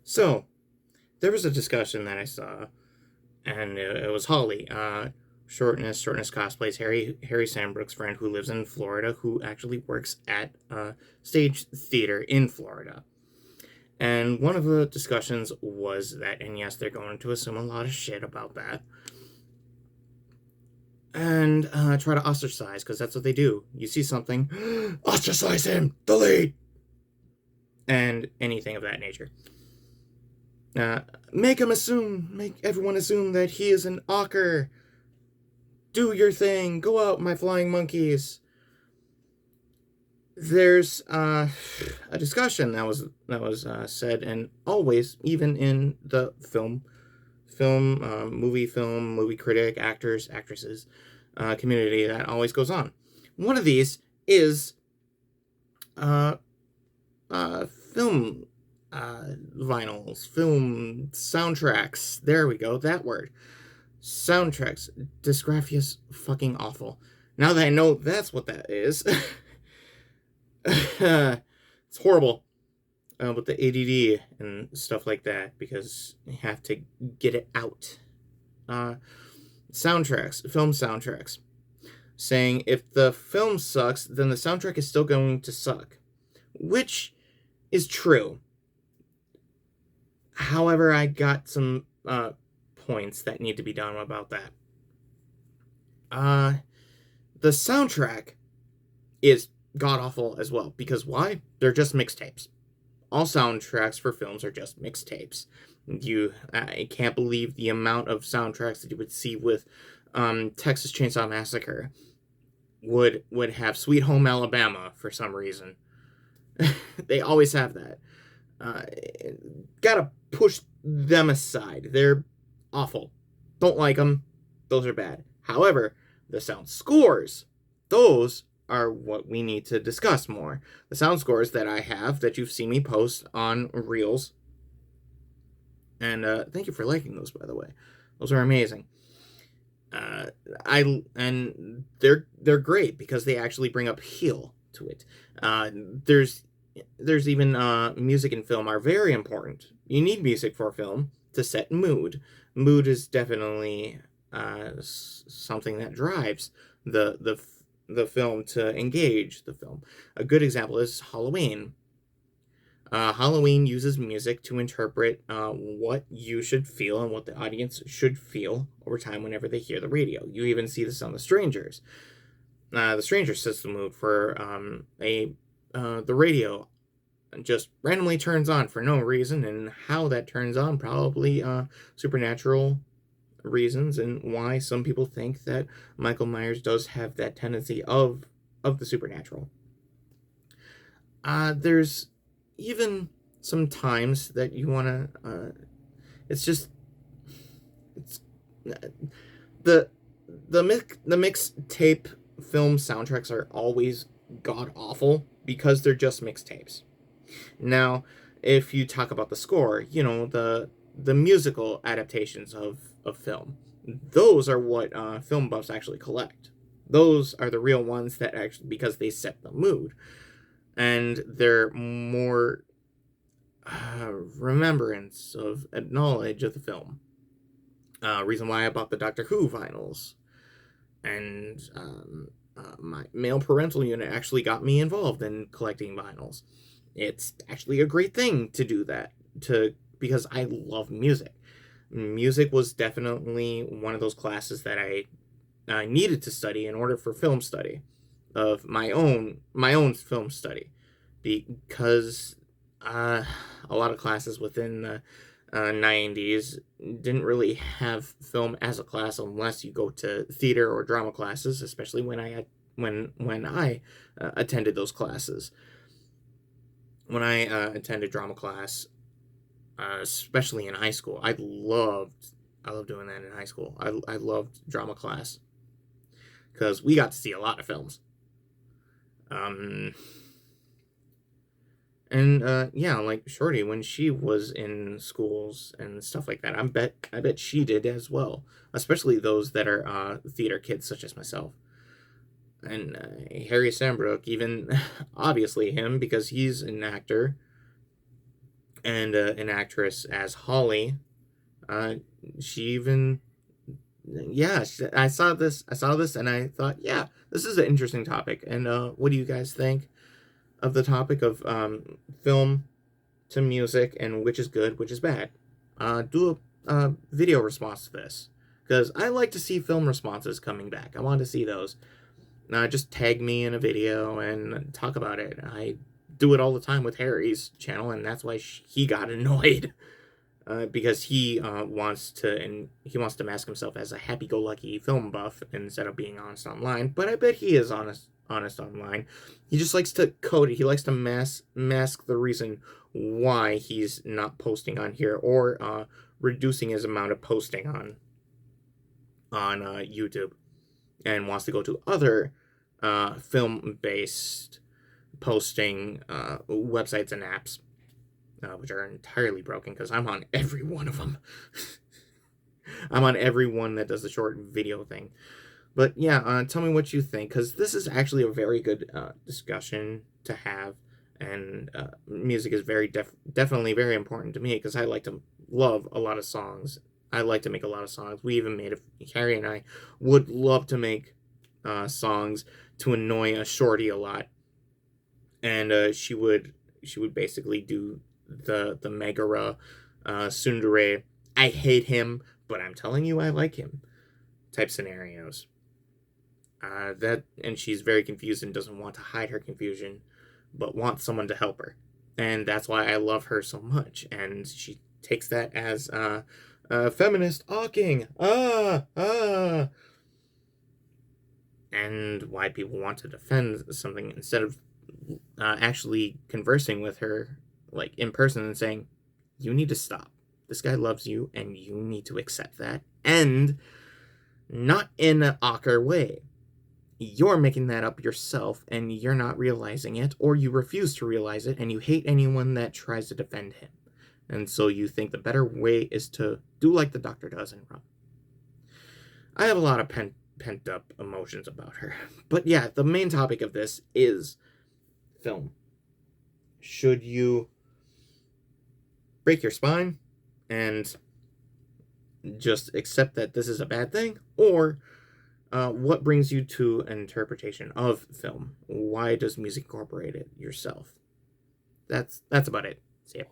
So, there was a discussion that I saw, and it was Holly, Shortness Cosplays, Harry Sandbrook's friend who lives in Florida, who actually works at stage theater in Florida. And one of the discussions was that, and yes, they're going to assume a lot of shit about that, and try to ostracize, because that's what they do. You see something, ostracize him, delete, and anything of that nature. Uh, make everyone assume that he is an awker. Do your thing, go out, my flying monkeys. There's a discussion that was said, and always, even in the movie critic, actors, actresses, community, that always goes on. One of these is uh, film vinyls, film soundtracks. There we go, that word. Soundtracks. Dysgraphia's fucking awful. Now that I know that's what that is, it's horrible with the ADD and stuff like that, because you have to get it out. Soundtracks, film soundtracks, saying if the film sucks, then the soundtrack is still going to suck, which is true. However, I got some points that need to be done about that. The soundtrack is god awful as well, because why? They're just mixtapes. All soundtracks for films are just mixtapes. I can't believe the amount of soundtracks that you would see with Texas Chainsaw Massacre would have Sweet Home Alabama for some reason. They always have that. Gotta push them aside. They're awful. Don't like them. Those are bad. However, the sound scores, those are what we need to discuss more. The sound scores that I have, that you've seen me post on Reels. And thank you for liking those, by the way. Those are amazing. They're great because they actually bring up heel to it. There's even music in film are very important. You need music for a film to set mood. Mood is definitely something that drives the film to engage the film. A good example is Halloween. Halloween uses music to interpret what you should feel and what the audience should feel over time whenever they hear the radio. You even see this on The Strangers. The Strangers sets the mood for the radio just randomly turns on for no reason, and how that turns on, probably supernatural reasons, and why some people think that Michael Myers does have that tendency of the supernatural. There's even some times that you want to it's just it's the mixtape film soundtracks are always god awful because they're just mixtapes. Now, if you talk about the score, the musical adaptations of film, those are what film buffs actually collect. Those are the real ones that actually, because they set the mood, and they're more remembrance of a knowledge of the film. Reason why I bought the Doctor Who vinyls, and my male parental unit actually got me involved in collecting vinyls. It's actually a great thing to do that, because I love music. Music was definitely one of those classes that I needed to study in order for film study, of my own film study, because a lot of classes within the 90s didn't really have film as a class unless you go to theater or drama classes, especially when I attended those classes. When I attended drama class, especially in high school, I loved doing that in high school. I loved drama class because we got to see a lot of films. And yeah, like Shorty, when she was in schools and stuff like that, I bet she did as well, especially those that are theater kids such as myself. And Harry Sambrook, even obviously him, because he's an actor and an actress as Holly. Uh, she even, yeah, I saw this, and I thought, yeah, this is an interesting topic. And what do you guys think of the topic of film to music and which is good, which is bad? Do a video response to this, because I like to see film responses coming back. I want to see those. Just tag me in a video and talk about it. I do it all the time with Harry's channel, and that's why he got annoyed. Because he wants to mask himself as a happy-go-lucky film buff instead of being honest online. But I bet he is honest online. He just likes to code it. He likes to mask the reason why he's not posting on here, or reducing his amount of posting on YouTube, and wants to go to other film-based posting websites and apps. Which are entirely broken, because I'm on every one of them. I'm on every one that does the short video thing. But yeah, tell me what you think, because this is actually a very good discussion to have, and music is definitely very important to me, because I like to love a lot of songs. I like to make a lot of songs. We even made Carrie and I would love to make songs to annoy a shorty a lot, and she would basically do the Megara tsundere, I hate him, but I'm telling you I like him type scenarios. And she's very confused and doesn't want to hide her confusion, but wants someone to help her. And that's why I love her so much. And she takes that as feminist awking. And why people want to defend something instead of actually conversing with her, like, in person, and saying, you need to stop. This guy loves you, and you need to accept that. And not in an awkward way. You're making that up yourself, and you're not realizing it, or you refuse to realize it, and you hate anyone that tries to defend him. And so you think the better way is to do like the doctor does and run. I have a lot of pent up emotions about her. But yeah, the main topic of this is film. Should you break your spine and just accept that this is a bad thing? Or what brings you to an interpretation of film? Why does music incorporate it yourself? That's about it. See ya.